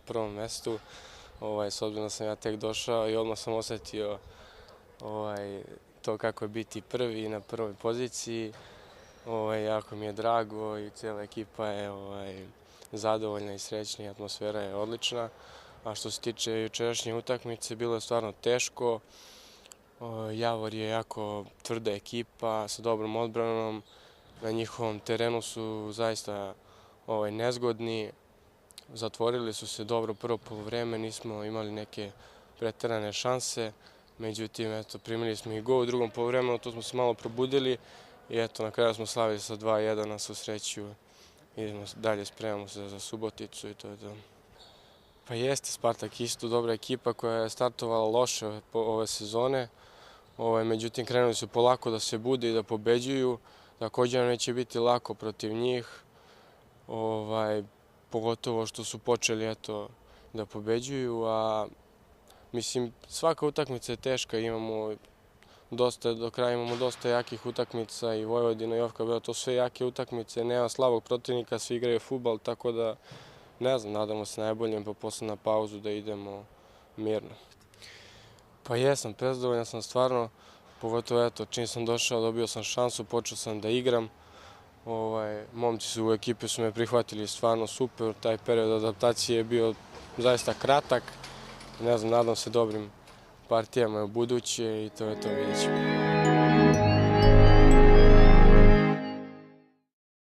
prvom mestu, s obzirom da sam ja tek došao i odmah sam osetio to kako je biti prvi na prvoj poziciji. Jako mi je drago i cijela ekipa je zadovoljna i srećna i atmosfera je odlična. A što se tiče jučerašnje utakmice, bilo je stvarno teško. Javor je jako tvrda ekipa sa dobrom odbranom. Na njihovom terenu su zaista nezgodni. Zatvorili su se dobro prvo poluvreme, nismo imali neke preterane šanse. Međutim, primili smo i gol u drugom poluvremenu, to smo se malo probudili i na kraju smo slavili sa 2:1 na svu sreću. Idemo dalje, spremamo se za Suboticu i to je to. Pa jeste, Spartak isto dobra ekipa koja je startovala loše ove sezone. Međutim, krenuli su polako da se bude i da pobeđuju. Također nam neće biti lako protiv njih, pogotovo što su počeli da pobeđuju. Mislim, svaka utakmica je teška, do kraja imamo dosta jakih utakmica i Vojvodina i OFK Beograd, to su sve jake utakmice, nema slabog protivnika, svi igraju fudbal, tako da ne znam, nadamo se najboljem pa posle na pauzu da idemo mirno. Pa jesam, prezadovoljan sam stvarno, pogotovo čim sam došao dobio sam šansu, počeo sam da igram. Momci u ekipi su me prihvatili stvarno super, taj period adaptacije je bio zaista kratak. Ne znam, nadam se dobrim partijama u buduće i to je to, vidjet ćemo.